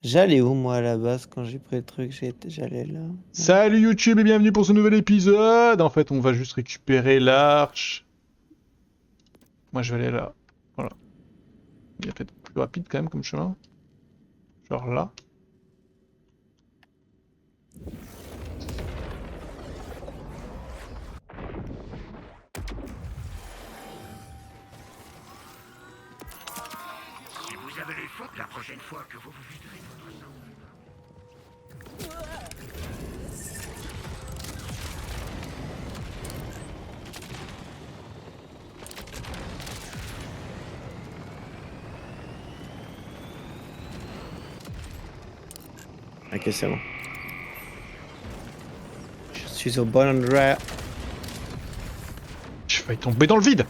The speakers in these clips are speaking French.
J'allais où moi à la base quand j'ai pris le truc? J'allais là. Non. Salut YouTube et bienvenue pour ce nouvel épisode. En fait, on va juste récupérer l'arche. Moi, je vais aller là. Voilà. Il y a peut-être plus rapide quand même comme chemin. Genre là. Si vous avez les fonds, la prochaine fois que vous vous viderez votre sang. Ok, c'est bon. Je suis au bon endroit. Je vais tomber dans le vide.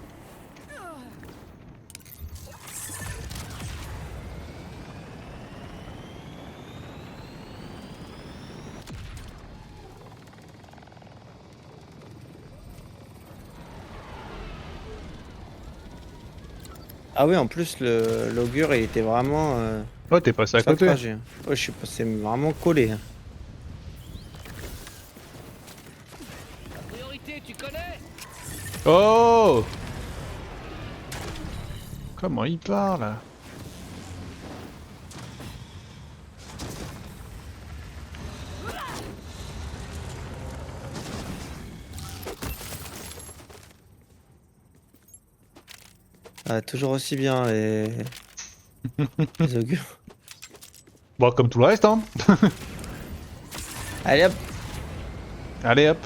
Ah oui, en plus, l'augure, il était vraiment Oh, t'es passé à sur le côté. trajet. Ouais, je suis passé vraiment collé. Priorité, tu connais? Oh! Comment il parle? Ah, toujours aussi bien, les augures. Bon, comme tout le reste, hein. Allez hop! Allez hop.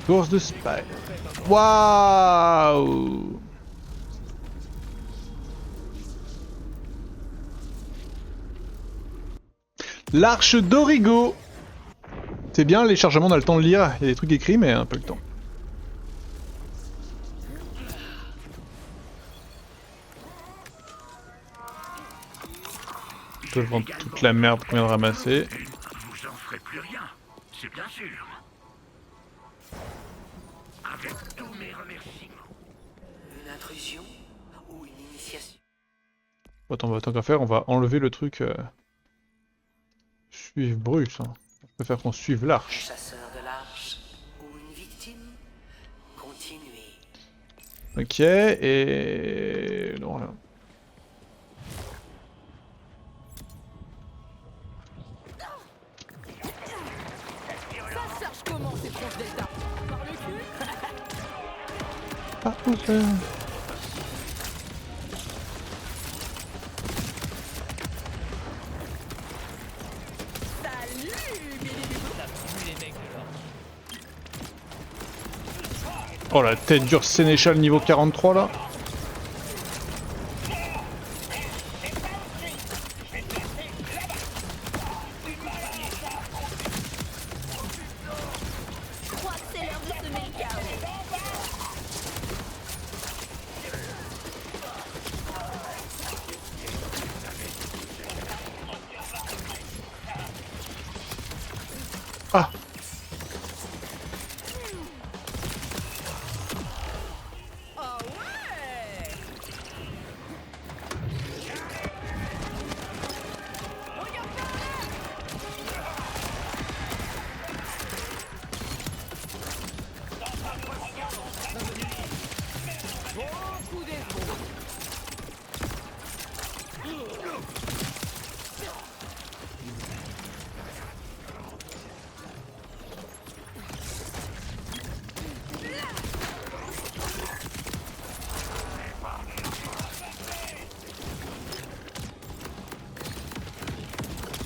Course de spy. Waouh! L'arche d'Origo. C'est bien, les chargements, on a le temps de lire. Il y a des trucs écrits, mais un peu le temps. Devant toute la merde qu'on vient de ramasser. Vous en ferez plus rien, c'est bien sûr. Avec tous mes remerciements. Une intrusion ou une initiation? Attends, tant qu'à faire, on va enlever le truc. Suivre Bruce. Hein. Je préfère qu'on suive Un l'arche. chasseur de l'arche ou une victime? Continuez. Ok, et... Non, là. Ça cherche comment ces tronches d'état? Par le cul? Ah, ok. Salut, T'as vu les mecs alors? Oh, la tête dure sénéchal niveau 43, là. Je crois que c'est l'heure de semer le chaos. Ah! Oh ouais! Regarde par là! Beaucoup d'esbros.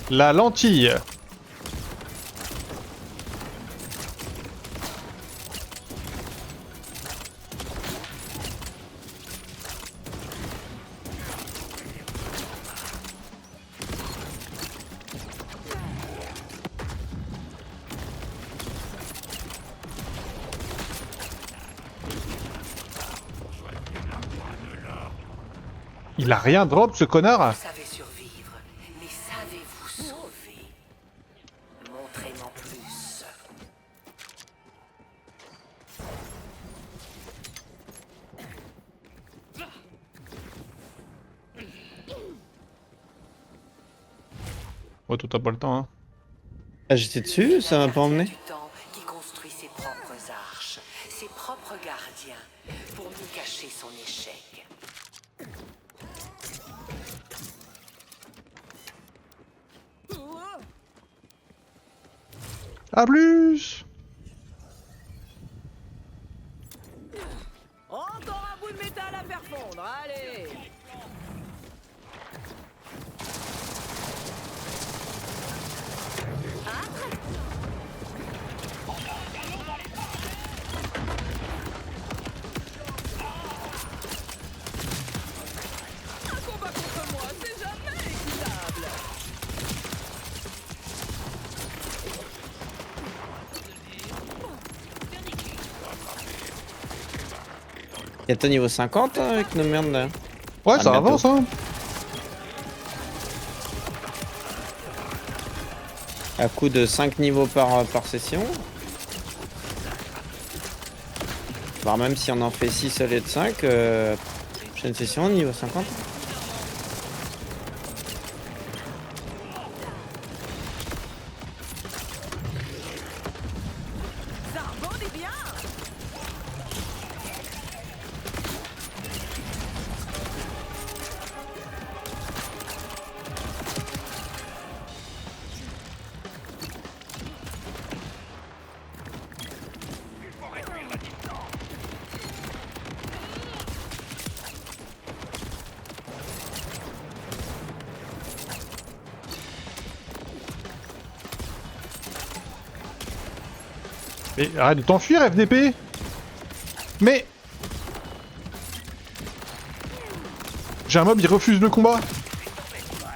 La lentille. Il a rien drop, ce connard. Vous savez survivre, mais savez-vous sauver? Montrez-moi plus. Ouais, toi t'as pas le temps, hein. Ah, j'étais dessus, ça m'a pas emmené. Du temps qui construit ses propres arches, ses propres gardiens, pour mieux cacher son échec. A plus. Encore un bout de métal à faire fondre, allez. Un combat contre moi, c'est jamais équitable. Y'a ton niveau 50 hein, avec nos merdes là. Ouais, Ah, ça bientôt. avance, hein. À coup de 5 niveaux par session. Voire même si on en fait 6 au lieu de 5, prochaine session, niveau 50. Ça rebondit bien. Mais arrête de t'enfuir, FDP. Mais... J'ai un mob, il refuse le combat.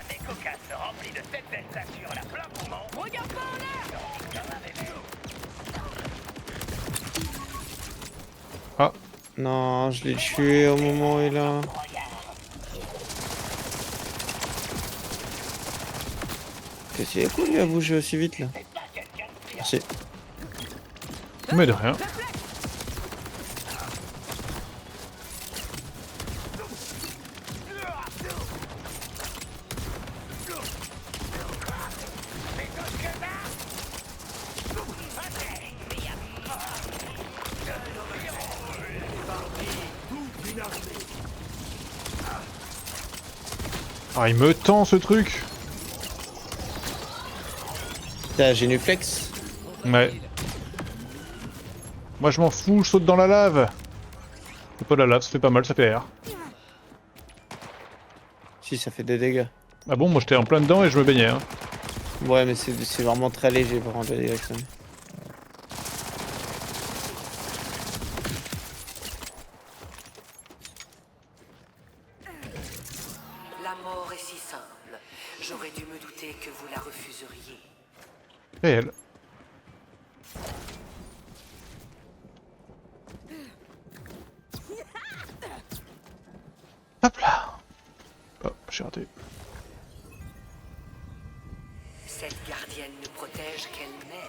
Des cocasses remplis de cette belle ceinture à plein poumon. Regarde pas en l'air. Ah, Non, je l'ai tué au moment où il a... Qu'est-ce qu'il est cool, lui, à bouger aussi vite, là. Merci. mais de rien. Ah, il me tend ce truc. T'as Génuflex. Ouais. Moi je m'en fous, je saute dans la lave. C'est pas de la lave, ça fait pas mal, ça fait air. Si, ça fait des dégâts. Ah bon, moi j'étais en plein dedans et je me baignais. Hein. Ouais, mais c'est vraiment très léger pour rendre des dégâts que ça met. La mort est si simple. J'aurais dû me douter que vous la refuseriez. Réel. Hop là. Oh, j'ai raté. Cette gardienne ne protège qu'elle-même.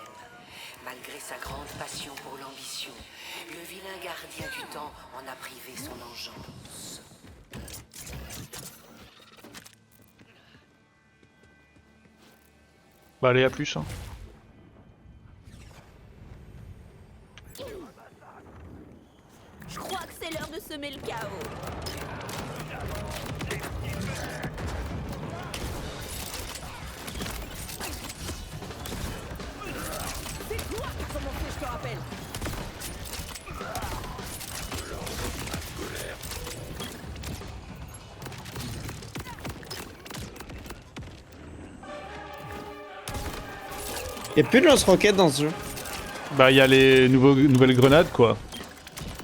Malgré sa grande passion pour l'ambition, le vilain gardien du temps en a privé son engeance. Bah allez, à plus. Hein. Je crois que c'est l'heure de semer le chaos. C'est toi qui as commencé, je te rappelle. Y'a plus de lance-roquettes dans ce jeu. Bah il y a les nouvelles grenades quoi.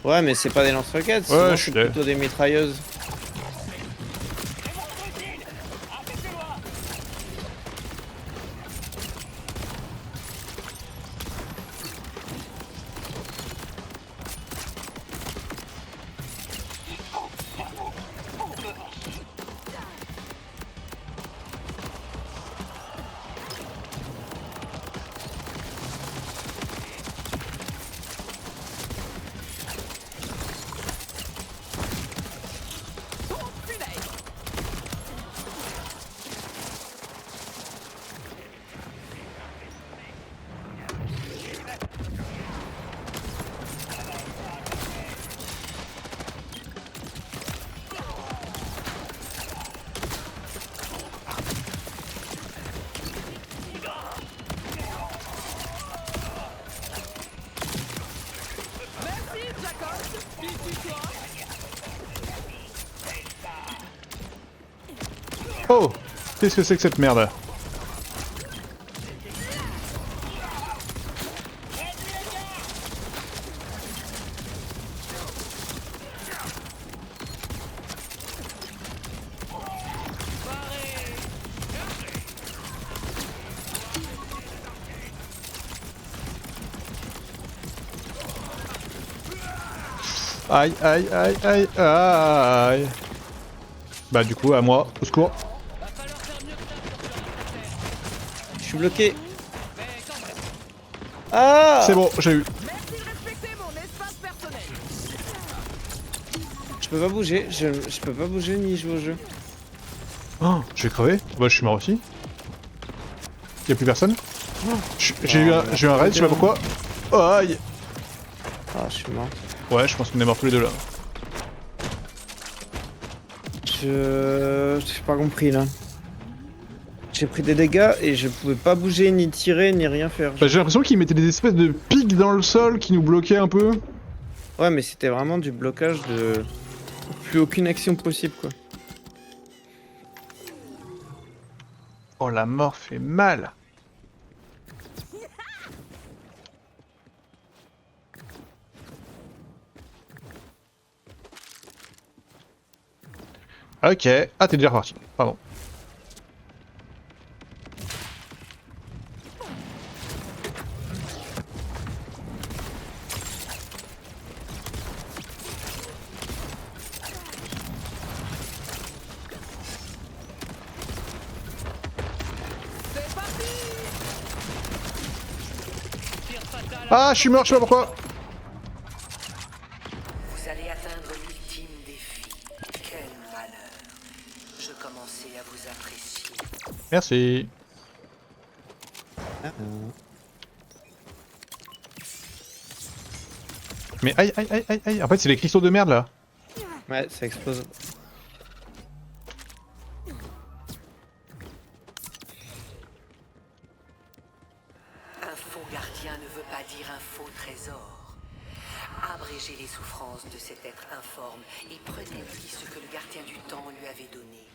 Ouais, mais c'est pas des lance-roquettes, Ouais, sinon je c'est suis plutôt des mitrailleuses. Oh! Qu'est-ce que c'est que cette merde? Aïe aïe aïe aïe aïe. Bah du coup à moi, au secours. Je suis bloqué. Ah! C'est bon, j'ai eu. Merci de respecter mon espace personnel. Je peux pas bouger, je peux pas bouger ni jouer au jeu. Oh, je vais crever. Bah je suis mort aussi. Y'a plus personne. J'ai eu un raid, je sais pas pourquoi. Oh, aïe. Ah, je suis mort. Ouais, je pense qu'on est morts tous les deux là. J'ai pas compris là. J'ai pris des dégâts et je pouvais pas bouger, ni tirer, ni rien faire. Bah j'ai l'impression qu'ils mettaient des espèces de pics dans le sol qui nous bloquaient un peu. Ouais, mais c'était vraiment du blocage de... Plus aucune action possible, quoi. Oh la mort fait mal. Ok. Ah t'es déjà reparti. Pardon. C'est parti. Ah je suis mort, je sais pas pourquoi. Vous allez atteindre l'ultime défi. Quel malheur. Je commençais à vous apprécier. Merci. Mais aïe aïe aïe aïe aïe. En fait c'est les cristaux de merde là. Ouais, ça explose. Un faux gardien ne veut pas dire un faux trésor. Abrégez les souffrances de cet être informe et prenez-lui ce que le gardien du temps lui avait donné.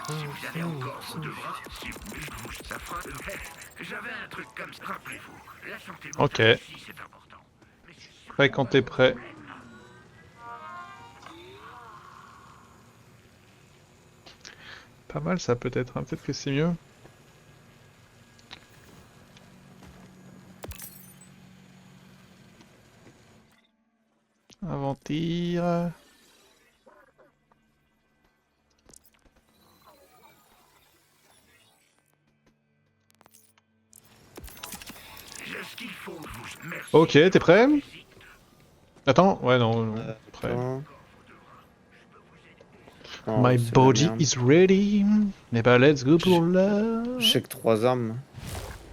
Vous avez encore vos devoirs. Si vous bouge sa faute, j'avais un truc comme ça. Rappelez-vous, la santé Ok. mentale aussi, c'est important. Prêt quand t'es prêt. Pas mal ça peut-être, hein. Peut-être que c'est mieux. Inventir. J'ai ce qu'il faut, vous. Merci. Ok, t'es prêt? Attends, ouais non, non, prêt. Attends. Oh, My c'est body la merde. is ready. Eh bah let's go pour là. J'ai que 3 armes.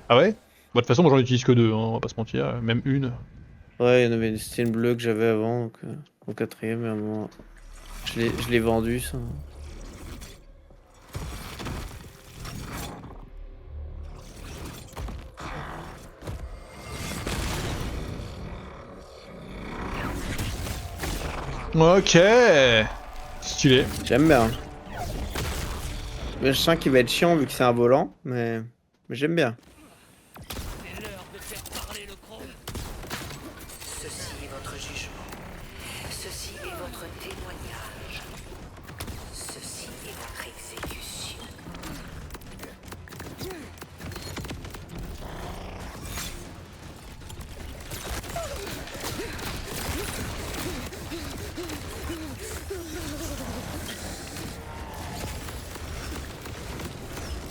Ah ouais? Bah de toute façon moi j'en utilise que 2, hein, on va pas se mentir, même une. Ouais, il y en avait c'était une bleue que j'avais avant, donc au 4ème, mais à un moment... Je l'ai vendu, ça. Ok. Stylé. J'aime bien. Mais je sens qu'il va être chiant vu que c'est un volant, mais j'aime bien. C'est l'heure de faire parler le chrome. Ceci est votre jugement. Ceci est votre témoignage. Ceci est votre exécution.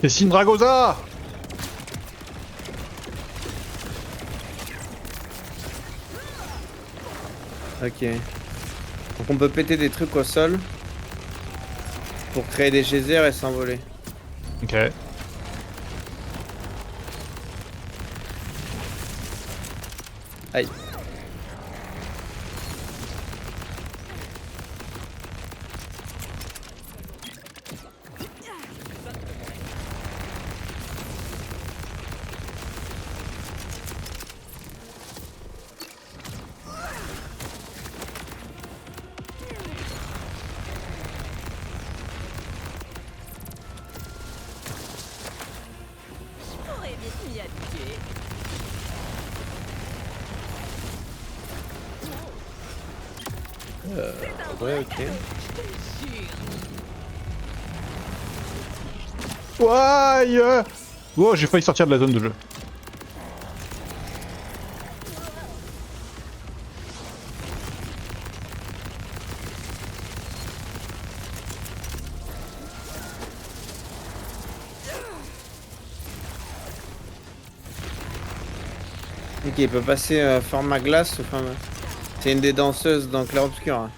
C'est Sindragosa. Ok. Donc on peut péter des trucs au sol pour créer des geysers et s'envoler. Ok. Aïe. Ouais, ok. Aïe. Oh, j'ai failli sortir de la zone de jeu. Ok, il peut passer format glace. Enfin, c'est une des danseuses dans Clair Obscur. Hein.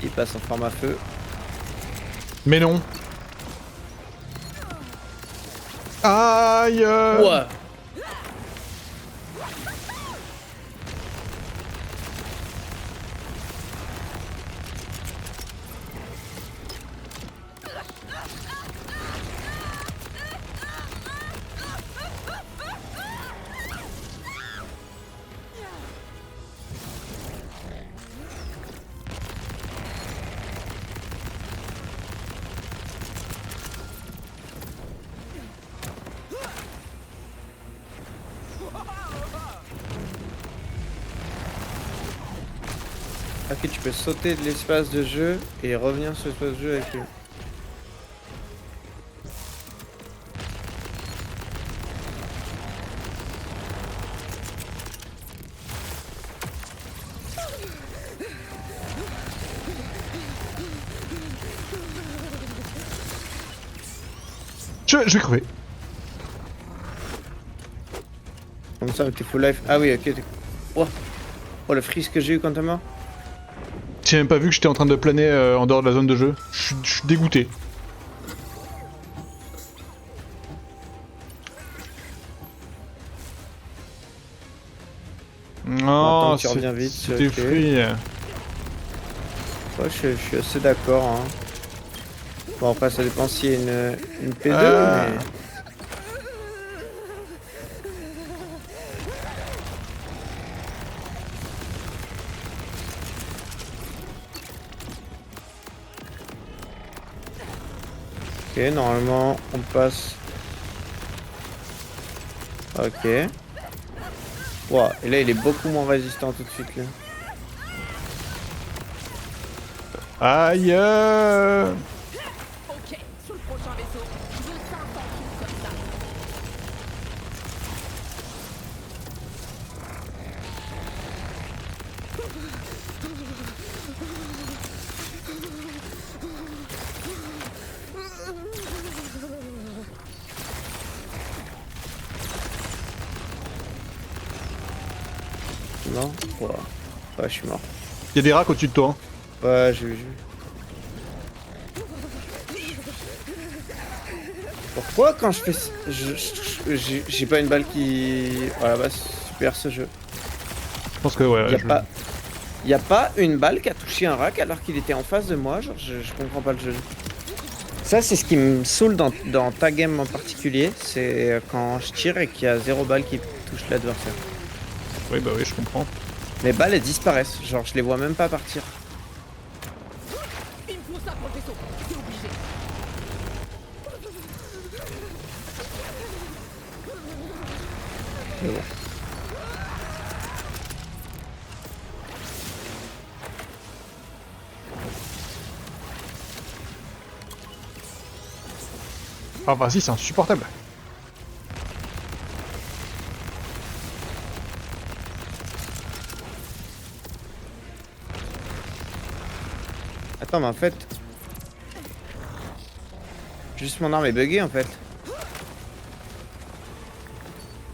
Il passe en format feu. Mais non. Aïe. Ouah. Ok, tu peux sauter de l'espace de jeu et revenir sur l'espace de jeu avec lui. Je vais crever. Comme ça, avec tes full life. Ah oui, ok. Oh, oh le freeze que j'ai eu quand t'es mort. J'ai même pas vu que j'étais en train de planer en dehors de la zone de jeu. Je suis dégoûté. Non, Attends, tu reviens vite, c'était ok. free. Ouais, je suis assez d'accord. Hein. Bon, après, ça dépend s'il y a une P2, Ah. mais. Ok, normalement, on passe. Ok. Wow, et là, il est beaucoup moins résistant tout de suite, là. Aïe. Ok, sur le prochain vaisseau, je veux 500 trucs comme ça. Non? Wow. Ouais, je suis mort. Y'a des racks au-dessus de toi. Hein. Ouais, j'ai vu. Pourquoi quand je fais... J'ai pas une balle qui... Voilà, bah super ce jeu. Je pense que ouais. Y a pas une balle qui a touché un rack alors qu'il était en face de moi, genre je comprends pas le jeu. Ça c'est ce qui me saoule dans ta game en particulier, c'est quand je tire et qu'il y a 0 balle qui touche l'adversaire. Oui, bah oui, je comprends. Les balles elles disparaissent, genre je les vois même pas partir. Il me faut ça pour le vaisseau, c'est obligé. Mais bon. Ah, vas-y, c'est insupportable. Attends mais en fait... Juste mon arme est buggée en fait.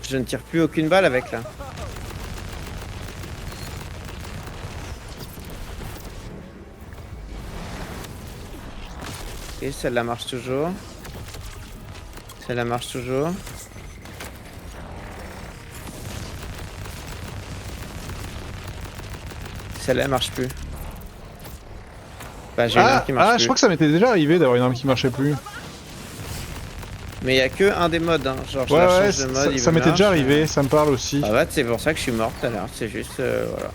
Je ne tire plus aucune balle avec là. Et celle-là marche toujours. Celle-là marche toujours. Celle-là marche plus. Bah, j'ai une arme qui marche je plus. crois que ça m'était déjà arrivé d'avoir une arme qui marchait plus. Mais il y a que un des modes, hein. Genre je Ouais, la ouais, change de mode. ça m'était déjà arrivé, ça me parle aussi. Ah ouais, c'est pour ça que je suis mort tout à l'heure. C'est juste voilà.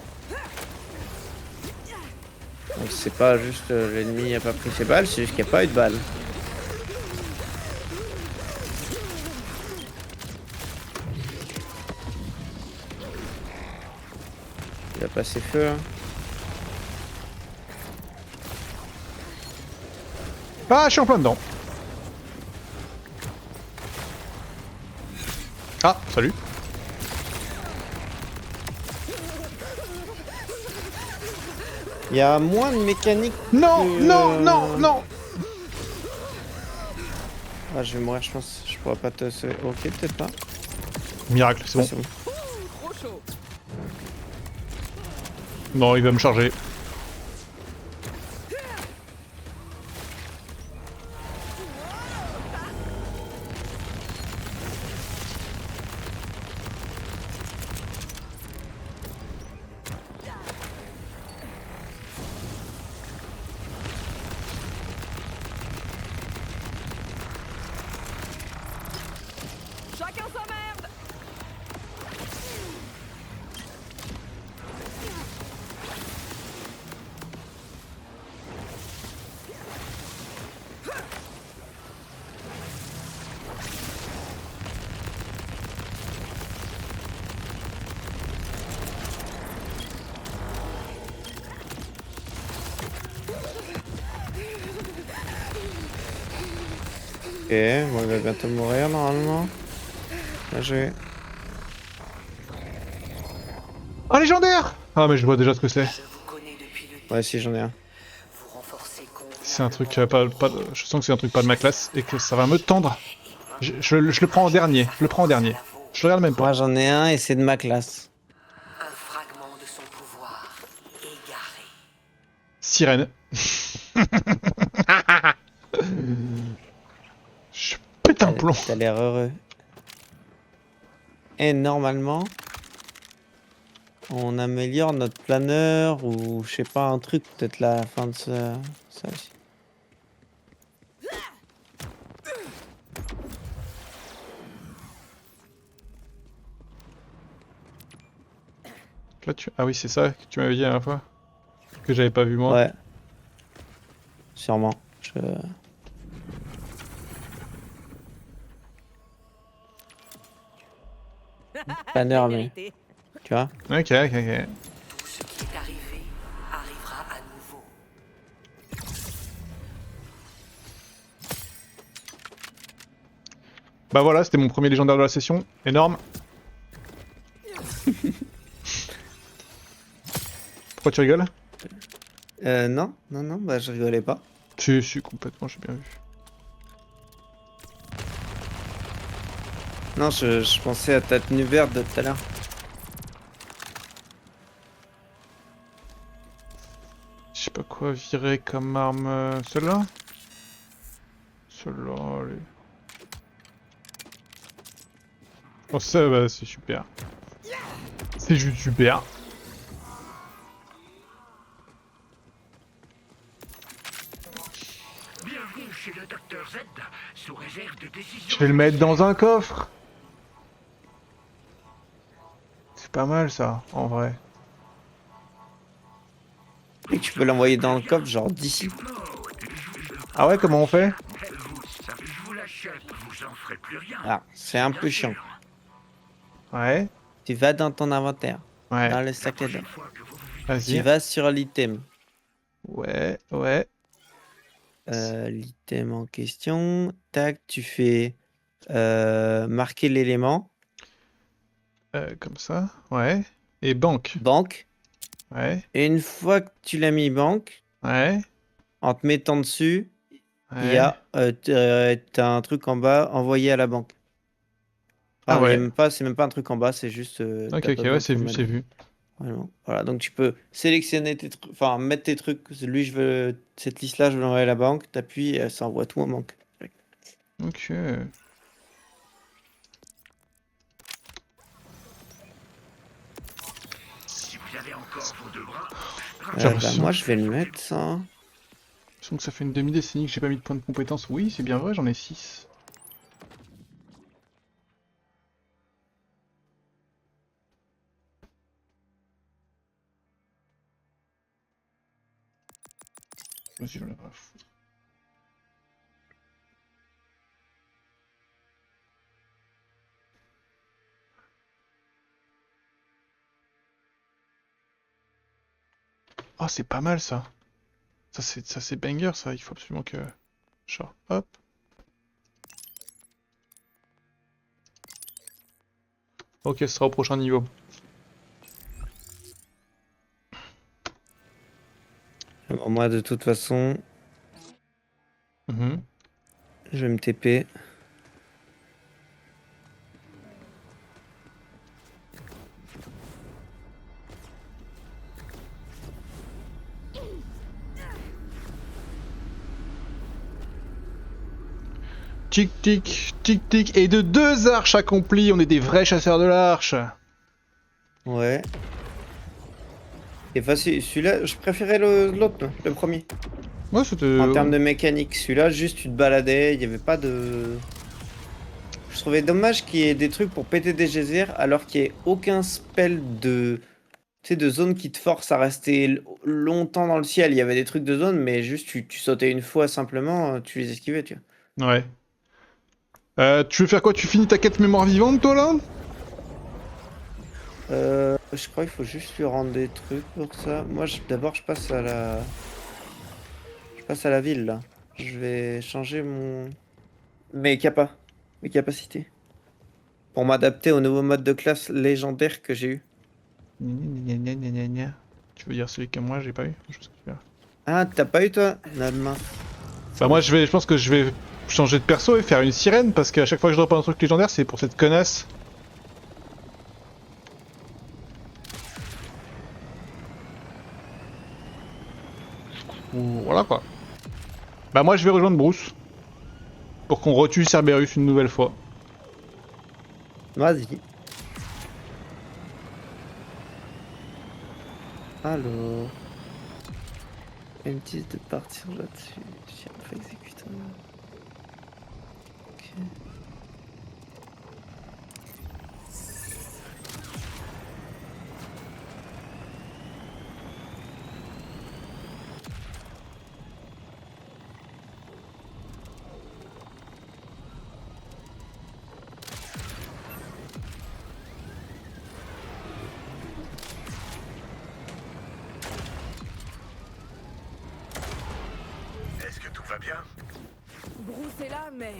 Donc c'est pas juste l'ennemi a pas pris ses balles, c'est juste qu'il n'y a pas eu de balles. Il a passé feu. Hein. Ah, je suis en plein dedans. Ah, salut. Il y a moins de mécanique. Non, que, non, non, non. Ah, je vais mourir, je pense. Je pourrais pas te sauver. Ok, peut-être pas. Miracle, c'est Ah, bon. c'est bon. Trop chaud. Non, il va me charger. Chacun sa merde. Ok, bon, il va bientôt mourir normalement. Là, j'ai. Ah, légendaire. Ah, mais je vois déjà ce que c'est. Je vous connais depuis le début. Ouais, si j'en ai un. Vous renforcez C'est un truc je sens que c'est un truc pas de ma classe et que ça va me tendre. Je le prends en dernier. Je le prends en dernier. Je le regarde même pas. Moi j'en ai un et c'est de ma classe. un fragment de son pouvoir égaré. Sirène. Je pète un plomb. T'as l'air heureux. Et normalement, on améliore notre planeur ou je sais pas un truc peut-être la fin de ça aussi. Là, ah oui, c'est ça que tu m'avais dit la dernière fois. Que j'avais pas vu moi. Ouais. Sûrement. Planeur mais Vérité. tu vois. Ok, ok, ok. Tout ce qui est arrivé arrivera à nouveau. Bah voilà, c'était mon premier légendaire de la session. Énorme. Pourquoi tu rigoles? Non, bah je rigolais pas. Si, complètement, j'ai bien vu. Non, je pensais à ta tenue verte de tout à l'heure. Je sais pas quoi virer comme arme. Celle-là? Celle-là, allez. Oh, ça, bah, c'est super. C'est juste super. Bienvenue chez le Docteur Z, sous réserve de décision. Je vais le mettre dans un coffre. C'est pas mal ça, en vrai. Et tu peux l'envoyer dans le coffre genre d'ici. Ah ouais, comment on fait? Je vous l'achète, vous en ferez plus rien. Ah, c'est un peu chiant. Ouais, Tu vas dans ton inventaire, ouais. dans le sac à dos. Tu Vas-y. vas sur l'item. Ouais, ouais. L'item en question. Tac, tu fais marquer l'élément. Comme ça. Ouais. Et banque. Banque. Ouais, Et une fois que tu l'as mis banque, ouais. en te mettant dessus, il Ouais. y a t'as un truc en bas, envoyé à la banque. Ah Enfin, il y a ouais. même pas, c'est même pas un truc en bas, c'est juste. Ok, T'as ok, pas ouais, besoin de c'est tout vu, mettre. c'est vu. Vraiment. Voilà, donc tu peux sélectionner tes trucs, enfin mettre tes trucs. Lui, je veux cette liste-là, je veux l'envoyer à la banque. T'appuies et ça envoie tout en banque. Ok. avez encore vos deux bras, J'ai Bah l'impression moi je vais le mettre ça. que ça fait une demi-décennie que j'ai pas mis de points de compétence. Oui, c'est bien vrai, j'en ai 6. Vas-y, j'en ai pas à foutre. Oh, c'est pas mal ça. Ça c'est banger ça, il faut absolument que... Genre, hop. Ok, ce sera au prochain niveau. Bon, moi de toute façon, Mhm. je vais me TP. Tic tic, tic tic, et de 2 arches accomplies, on est des vrais chasseurs de l'arche. Ouais. Et facile, celui-là, je préférais l'autre, le premier. Ouais, c'était... En termes de mécanique, celui-là, juste tu te baladais, il n'y avait pas de... Je trouvais dommage qu'il y ait des trucs pour péter des geysers alors qu'il n'y ait aucun spell de... Tu sais, de zone qui te force à rester longtemps dans le ciel. Il y avait des trucs de zone, mais juste tu sautais une fois simplement, tu les esquivais, tu vois. Ouais. Tu veux faire quoi? Tu finis ta quête mémoire vivante, toi, là? Je crois qu'il faut juste lui rendre des trucs pour ça. Moi, d'abord, je passe à la... Je passe à la ville, là. Je vais changer mes capacités. Pour m'adapter au nouveau mode de classe légendaire que j'ai eu. Gna, gna, gna, gna, gna. Tu veux dire celui que moi, j'ai pas eu? Je sais pas. Ah, t'as pas eu, toi? Non, mince. Bah moi, je pense que je vais changer de perso et faire une sirène, parce qu'à chaque fois que je drop un truc légendaire, c'est pour cette connasse. Ou voilà quoi. Bah moi je vais rejoindre Bruce. Pour qu'on retue Cerberus une nouvelle fois. Vas-y. Alors... Ils me disent de partir là-dessus. J'ai pas exécuté. Ok. Est-ce que tout va bien? Bruce est là, mais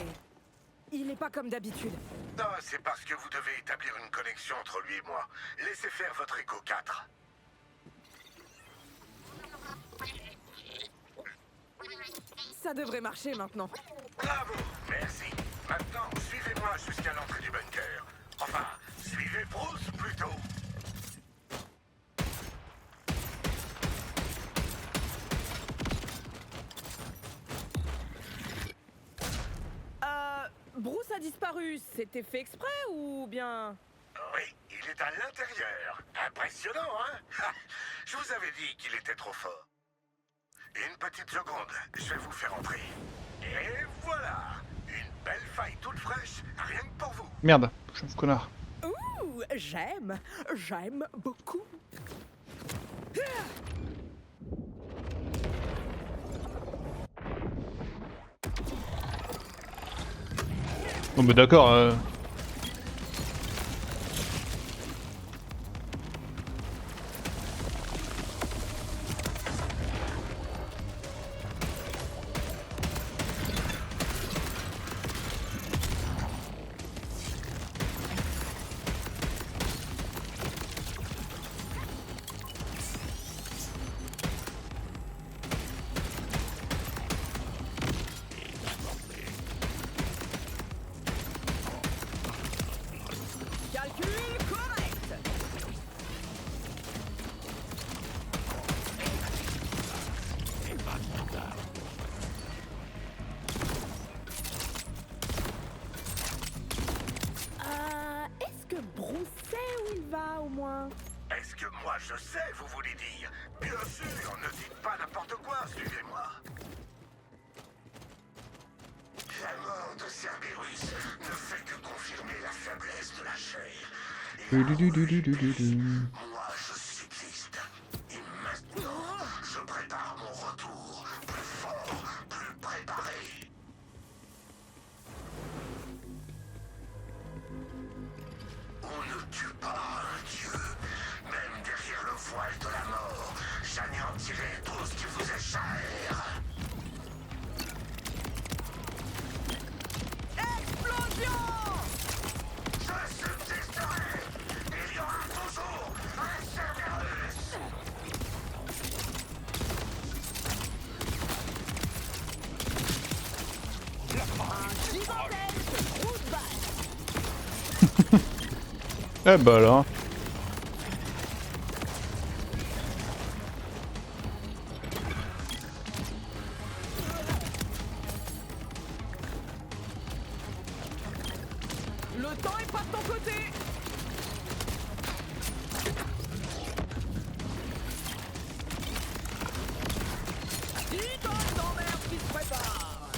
il est pas comme d'habitude. Non, c'est parce que vous devez établir une connexion entre lui et moi. Laissez faire votre Echo 4. Ça devrait marcher maintenant. Bravo, merci. Maintenant, suivez-moi jusqu'à l'entrée du bunker. Enfin, suivez Bruce plutôt. Bruce a disparu. C'était fait exprès ou bien... Oui, il est à l'intérieur. Impressionnant, hein? Je vous avais dit qu'il était trop fort. Une petite seconde, je vais vous faire entrer. Et voilà, une belle faille toute fraîche, rien que pour vous. Merde, je suis un connard. Ouh, j'aime beaucoup. Bon bah d'accord, Calcul correct. Est-ce que Bruce sait où il va au moins? Est-ce que moi je sais, vous voulez dire? Bien sûr, ne dites pas n'importe quoi, suivez-moi. La mort de Cerberus ne fait que confirmer la faiblesse de la chair. Et moi je suis triste. Et maintenant, je prépare mon retour, plus fort, plus préparé. On ne tue pas un dieu. Même derrière le voile de la mort, j'anéantirai tout ce qui vous est cher. Explosion! Je subsisterai. Il y aura toujours un Cerberus. Un gigantesque trou de balle! Eh bah là. Le temps est pas de ton côté! Dis donc d'emmerde qui se prépare!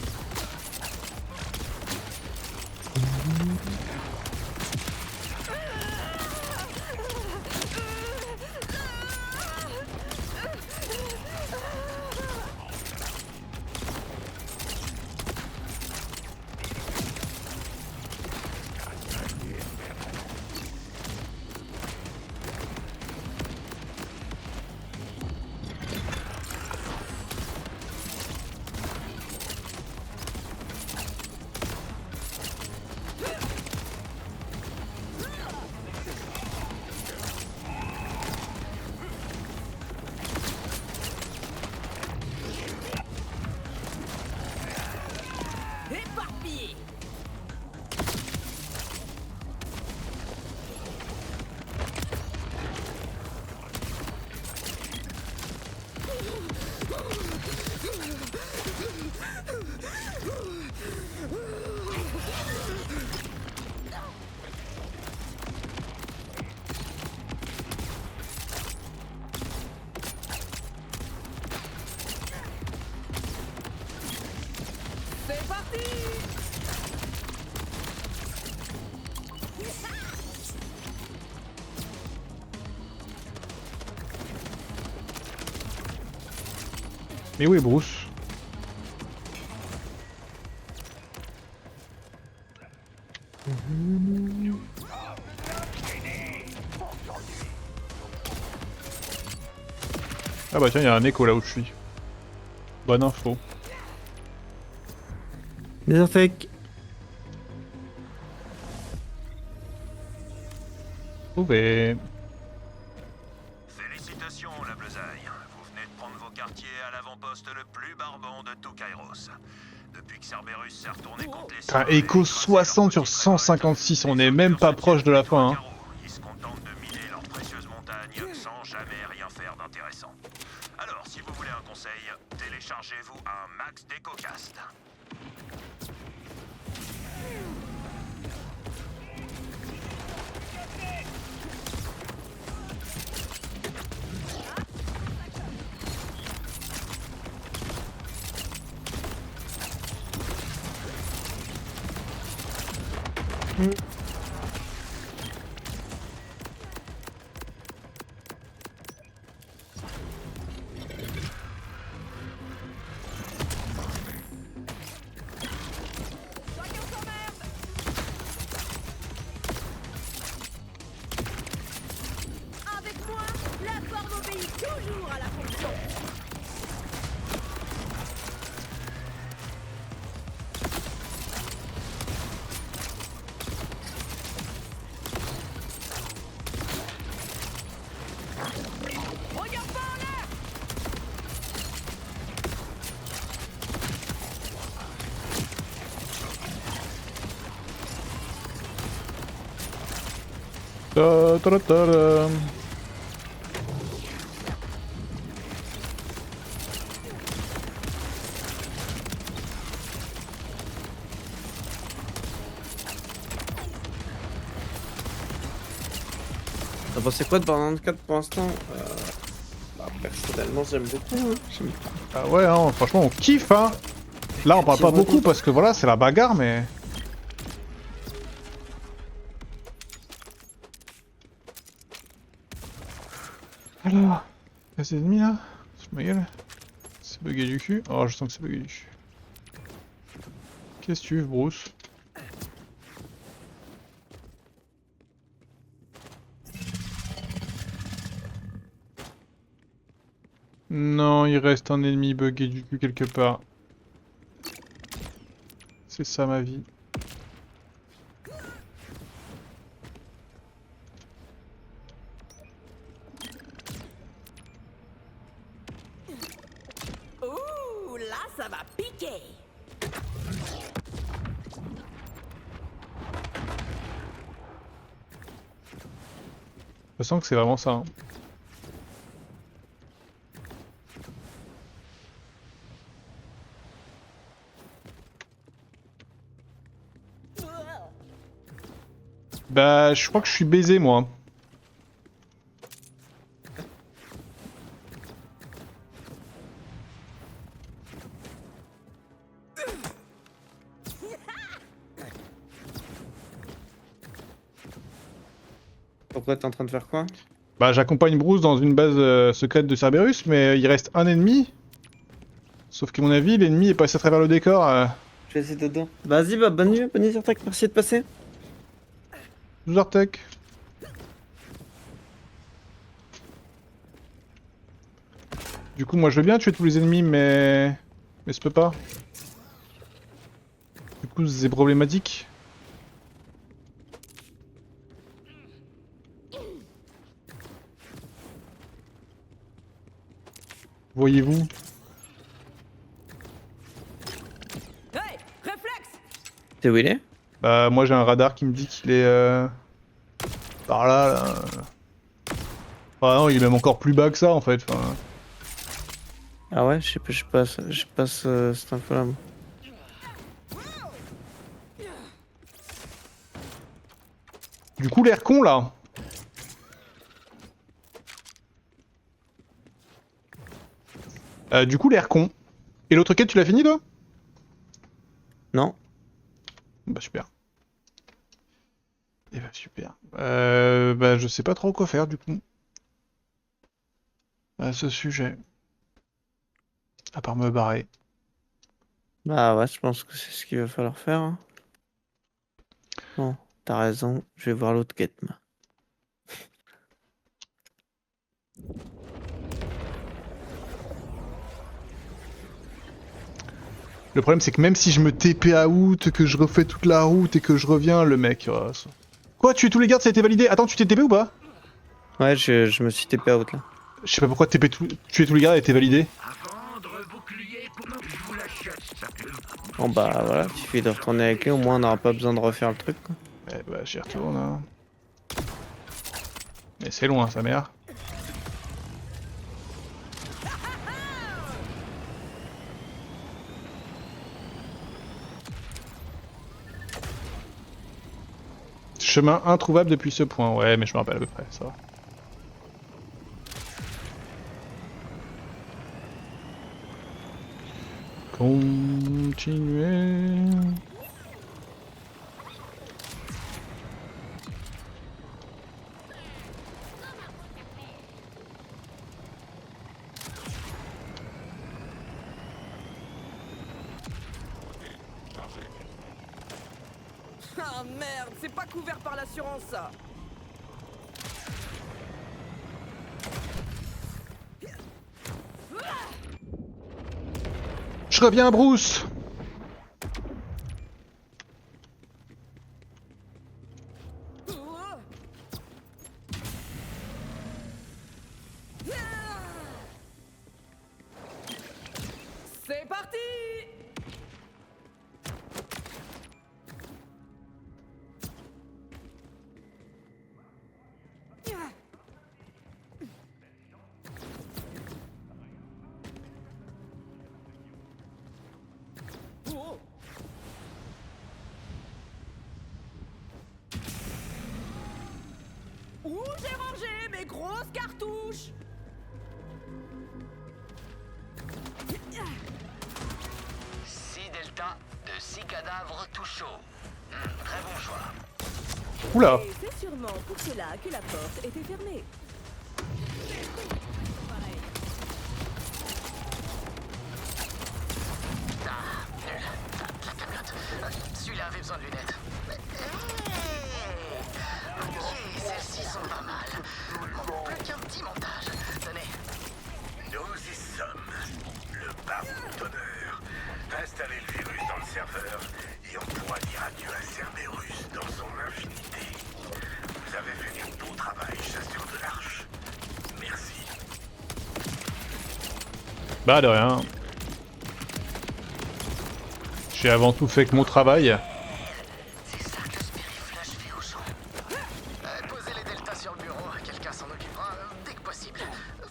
Éparpillé! C'est parti! Mais où est Bruce? Ah bah tiens, il y a un écho là où je suis. Bonne info. Désertec. Trouvé. Félicitations, la Bleusaille. Vous venez de prendre vos quartiers à l'avant-poste le plus barbant de tout Kairos. Depuis que Cerberus s'est retourné contre les... Putain, écho 60 sur 156, on est même pas proche de la fin. Hein. Ils se contentent de miner leurs précieuses montagnes sans jamais rien faire d'intéressant. Alors, si vous voulez un conseil, téléchargez-vous un max d'EcoCast. Avec moi, la forme obéit toujours à la fonction. Regarde pas en l'air! Ta -ta -ta -ta -ta. T'as pensé quoi de Borderlands 4 pour l'instant personnellement, j'aime beaucoup. Hein. Ah ouais, hein, franchement, on kiffe, hein. Là, on parle pas beaucoup parce que voilà, c'est la bagarre, mais... Alors... Y'a ces ennemis, là? Sur ma gueule. C'est bugué du cul. Oh, je sens que c'est bugué du cul. Qu'est-ce que tu veux, Bruce? Non, il reste un ennemi bugué du cul quelque part. C'est ça ma vie. Ouh, là, ça va piquer. Je sens que c'est vraiment ça. Hein. Bah, je crois que je suis baisé, moi. Pourquoi t'es en train de faire quoi? Bah, j'accompagne Bruce dans une base secrète de Cerberus, mais il reste un ennemi. Sauf qu'à mon avis, l'ennemi est passé à travers le décor. Je vais essayer dedans. Vas-y, bah bonne nuit sur Tech, merci de passer. 12 Artec. Du coup, moi je veux bien tuer tous les ennemis, mais je peux pas. Du coup, c'est problématique. Voyez-vous? Hey, réflexe. T'es où il est? Bah, moi j'ai un radar qui me dit qu'il est par là, là. Ah non, il est même encore plus bas que ça en fait. Enfin... Ah ouais, je passe cette info là. Du coup, l'air con là. Du coup, l'air con. Et l'autre quête, tu l'as fini toi? Non. Bah super. Et bah super. Bah je sais pas trop quoi faire du coup. À ce sujet. À part me barrer. Bah ouais, je pense que c'est ce qu'il va falloir faire. Hein. Bon, t'as raison, je vais voir l'autre quête. Moi. Le problème c'est que même si je me TP à out, que je refais toute la route et que je reviens, le mec... Quoi, tuer tous les gardes ça a été validé? Attends, tu t'es TP ou pas? Ouais, je me suis TP out là. Je sais pas pourquoi tuer tous les gardes a été validé. Bon bah voilà, il suffit de retourner avec lui, au moins on n'aura pas besoin de refaire le truc. Quoi. Eh bah j'y retourne. Hein. Mais c'est loin sa mère. Chemin introuvable depuis ce point. Ouais, mais je me rappelle à peu près, ça va. Continuer. Ah merde, c'est pas couvert par l'assurance ça. Je reviens, Bruce. C'est parti. Où j'ai rangé? grosse cartouche. 6 deltas de 6 cadavres tout chauds. Très bon choix. Oula. Et c'est sûrement pour cela que la porte était fermée. Ah, nul. La cagnotte. Celui-là avait besoin de lunettes. Ok, celles-ci sont pas mal. Bon, plus qu'un petit montage. Tenez. Nous y sommes. Le baron d'honneur. Installez le virus dans le serveur et on pourra dire adieu à Cerberus dans son infinité. Vous avez fait du beau travail, chasseur de l'arche. Merci. Bah de rien. J'ai avant tout fait que mon travail. C'est ça que ce périflage fait aux gens. Posez les deltas sur le bureau. Quelqu'un s'en occupera dès que possible.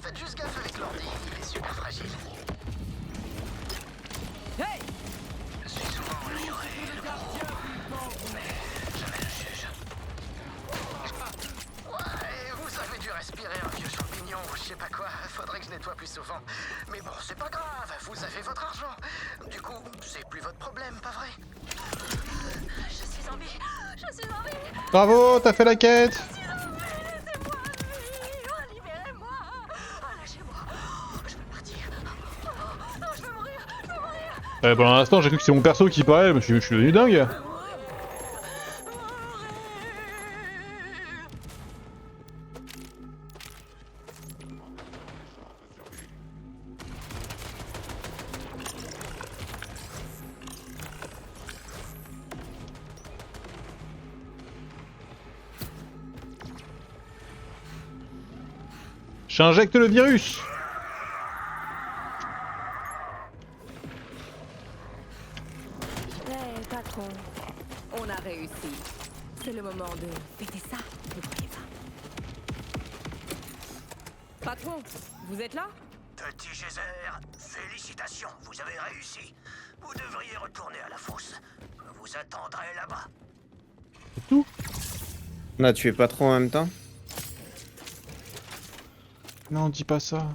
Faites juste gaffe avec l'ordi. Il est super fragile. Hey! Je suis souvent le juré, le gros, mais jamais le juge. Ouais, vous avez dû respirer un vieux champignon ou je sais pas quoi. Faudrait que je nettoie plus souvent. Mais bon, c'est pas grave, vous avez votre argent. Du coup, c'est plus votre problème, pas vrai? Je suis en vie, je suis en vie, Bravo, t'as fait la quête. je suis en vie, laissez-moi vivre, libérez-moi, lâchez-moi, je veux partir, non, je veux mourir, je veux mourir. Pour l'instant, j'ai cru que c'est mon perso qui parlait, mais je suis devenu dingue. J'injecte le virus. Ouais, patron. On a réussi. C'est le moment de fêter ça, ne croyez pas? Patron, vous êtes là? Petit Geyser, félicitations, vous avez réussi. Vous devriez retourner à la fosse. Je vous attendrai là-bas. C'est tout. On a tué pas trop en même temps. Non, dis pas ça.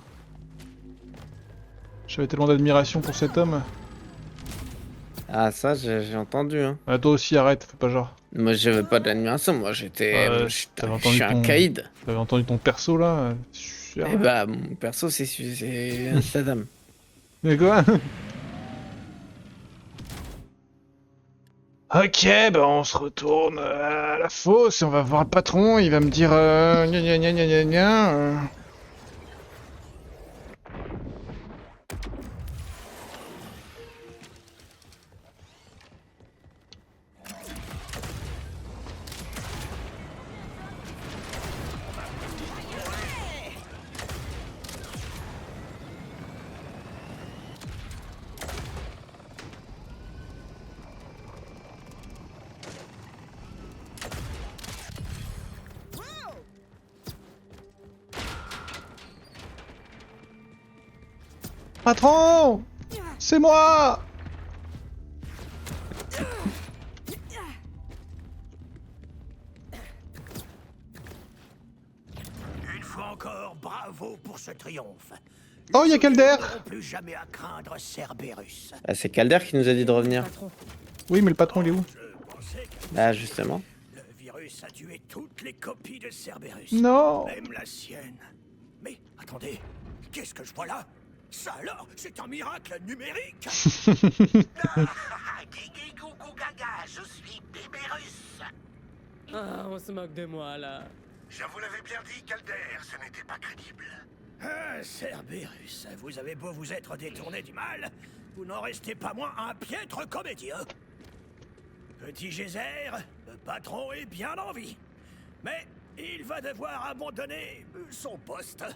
J'avais tellement d'admiration pour cet homme. Ah ça j'ai entendu hein. Ah, toi aussi, arrête, fais pas genre. Moi j'avais pas d'admiration, moi j'étais... t'avais je entendu suis un ton- caïd. T'avais entendu ton perso là. Super. Eh bah mon perso c'est Saddam. Mais quoi? Ok, bah on se retourne à la fosse et on va voir le patron, il va me dire gna gna gna gna gna gna. Patron! C'est moi! Une fois encore, bravo pour ce triomphe. Oh, y a Calder! Nous n'aurons plus jamais à craindre Cerberus. Ah, c'est Calder qui nous a dit de revenir. Patron. Oui, mais le patron il est où? Je pensais que Bah justement. le virus a tué toutes les copies de Cerberus. Non! Même la sienne. Mais attendez, qu'est-ce que je vois là? Ça alors, c'est un miracle numérique. Guigui Gougou Gaga, je suis Bébérus. Ah, on se moque de moi là. Je vous l'avais bien dit, Calder, ce n'était pas crédible. Ah, Cerberus, vous avez beau vous être détourné du mal, vous n'en restez pas moins un piètre comédien. Petit Geyser, le patron est bien en vie. Mais il va devoir abandonner son poste.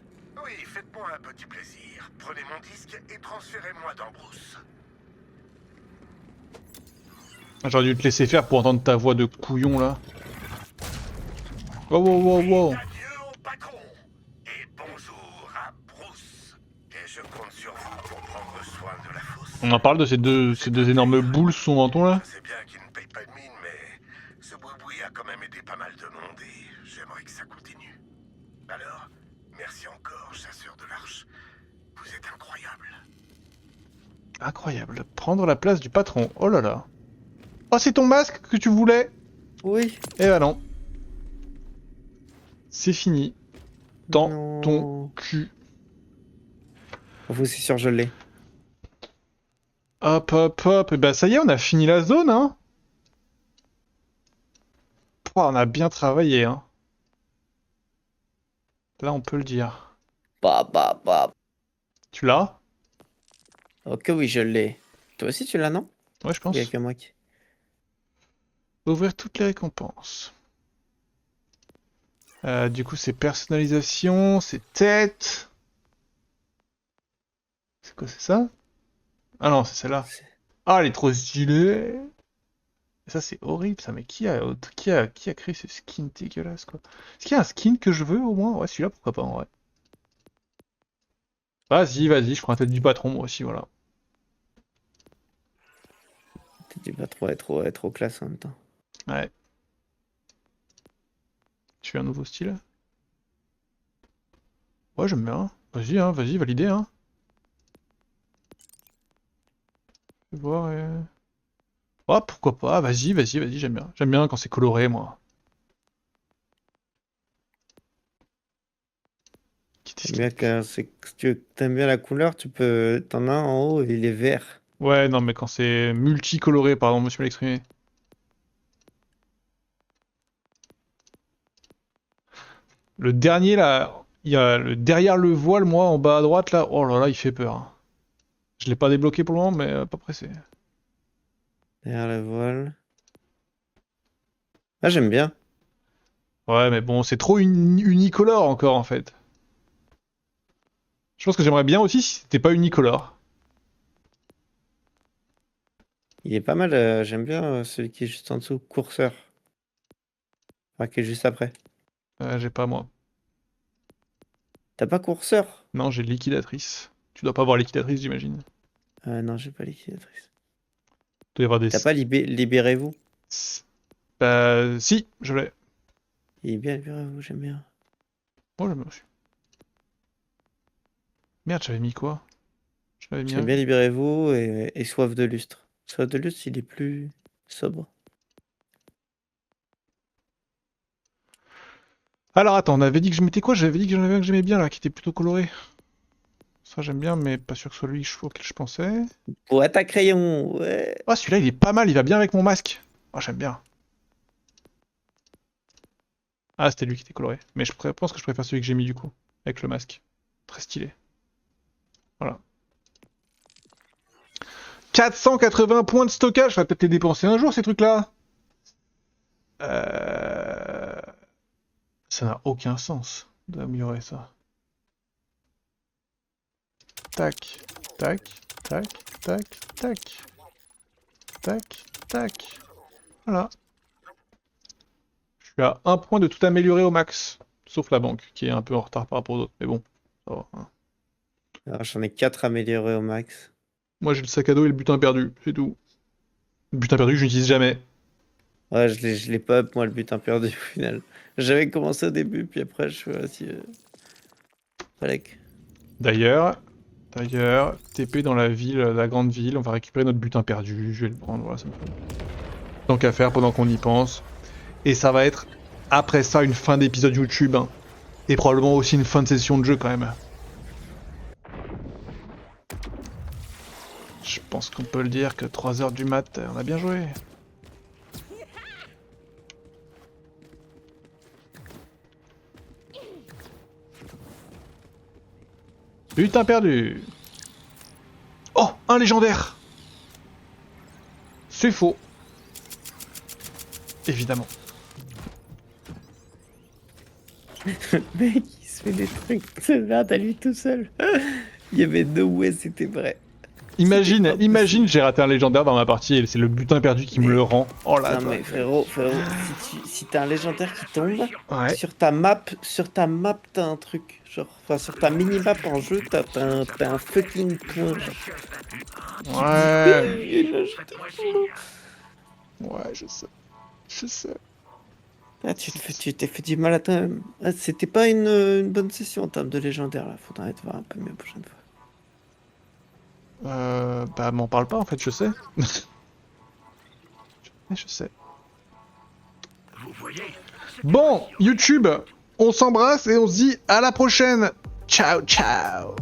Oui, faites-moi un petit plaisir. Prenez mon disque et transférez-moi dans Bruce. J'aurais dû te laisser faire pour entendre ta voix de couillon là. Wow wow wow wow. Adieu au patron. Et bonjour à Bruce. Et je compte sur vous pour prendre soin de la fosse. On en parle de ces deux énormes boules sous son menton là? Je sais bien qu'il ne paye pas de mine, mais ce boui-boui a quand même aidé pas mal de monde et j'aimerais que ça continue. Alors, merci encore, chasseur de l'Arche. Vous êtes incroyable. Incroyable. Prendre la place du patron. Oh là là. Oh, c'est ton masque que tu voulais? Oui. Eh ben non. C'est fini. Dans Non. ton cul. Vous, c'est sûr, je l'ai. Hop, hop, hop. Et ben ça y est, on a fini la zone, hein. Pouah, on a bien travaillé, hein. Là, on peut le dire. Bah. Tu l'as? Ok, oui, je l'ai. Toi aussi, tu l'as, non? Ouais, je Il pense. y a que moi qui... Ouvrir toutes les récompenses. Du coup, c'est personnalisation, c'est tête. C'est quoi, c'est ça? Ah non, c'est celle-là. Ah, elle est trop stylée. Ça, c'est horrible, ça. Mais qui a créé ce skin dégueulasse, quoi? Est-ce qu'il y a un skin que je veux, au moins? Ouais, celui-là, pourquoi pas, en vrai. Vas-y, je prends la tête du patron, moi aussi, voilà. Tu pas trop classe en même temps. Ouais. Tu veux un nouveau style? Ouais, j'aime bien. Vas-y, hein, vas-y, validé, hein. Je vais voir, oh, pourquoi pas, vas-y, j'aime bien. J'aime bien quand c'est coloré, moi. T'aimes bien si tu aimes bien la couleur, tu peux... T'en as un en haut, il est vert. Ouais, non, mais quand c'est multicoloré, pardon, monsieur l'exprimer. Le dernier, là, il y a le derrière le voile, moi, en bas à droite, là, oh là là, il fait peur, hein. Je l'ai pas débloqué pour le moment, mais pas pressé. Derrière le voile. Ah, j'aime bien. Ouais, mais bon, c'est trop unicolore encore, en fait. Je pense que j'aimerais bien aussi si c'était pas unicolore. Il est pas mal, j'aime bien celui qui est juste en dessous, courseur. Enfin, qui est juste après. J'ai pas, moi. T'as pas courseur? Non, j'ai liquidatrice. Tu dois pas avoir liquidatrice, j'imagine. Non, j'ai pas liquidatrice. Il doit y avoir des... T'as pas libérez-vous? Bah, si, je l'ai. Il est bien, libérez-vous, j'aime bien. Oh, j'aime bien aussi. Merde, j'avais mis quoi? J'avais mis J'aime bien libérez-vous et soif de lustre. Soif de lustre, il est plus sobre. Alors attends, on avait dit que je mettais quoi? J'avais dit que j'en avais un que j'aimais bien là, qui était plutôt coloré. Ça j'aime bien, mais pas sûr que ce soit lui auquel je pensais. Poète à crayon, ouais. Ah, celui-là il est pas mal, il va bien avec mon masque. Oh, j'aime bien. Ah, c'était lui qui était coloré. Mais je pense que je préfère celui que j'ai mis du coup, avec le masque. Très stylé. Voilà. 480 points de stockage, je vais peut-être les dépenser un jour ces trucs-là. Ça n'a aucun sens d'améliorer ça. Tac, tac, tac, tac, tac. Tac, tac. Voilà. Je suis à 1 point de tout améliorer au max. Sauf la banque, qui est un peu en retard par rapport aux autres. Mais bon, ça va, hein. Alors, j'en ai 4 améliorés au max. Moi j'ai le sac à dos et le butin perdu, c'est tout. Le butin perdu, je n'utilise jamais. Ouais, je l'ai pas up, moi, le butin perdu, au final. J'avais commencé au début, puis après, je suis aussi... Falek. D'ailleurs, TP dans la ville, la grande ville, on va récupérer notre butin perdu, je vais le prendre, voilà, ça me fait. Tant qu'à faire pendant qu'on y pense. Et ça va être, après ça, une fin d'épisode YouTube, hein. Et probablement aussi une fin de session de jeu quand même. Je pense qu'on peut le dire que 3h du mat, on a bien joué. Butin perdu. Oh, un légendaire. C'est faux. Évidemment. Mec, il se fait des trucs de merde à lui tout seul. Il y avait no way, c'était vrai. Imagine, j'ai raté un légendaire dans ma partie et c'est le butin perdu qui me le rend. Oh là là. Non mais frérot, si t'as un légendaire qui tombe, Ouais. sur ta map t'as un truc. Genre, enfin sur ta mini-map en jeu, t'as un fucking point. Genre. Ouais. Ouais, je sais. Ah, tu t'es fait du mal à toi-même. Ah, c'était pas une bonne session en termes de légendaire là. Faudra être voir un peu mieux la prochaine fois. Bah m'en parle pas en fait, je sais. Je sais. Vous voyez? Bon, YouTube, on s'embrasse et on se dit à la prochaine. Ciao, ciao.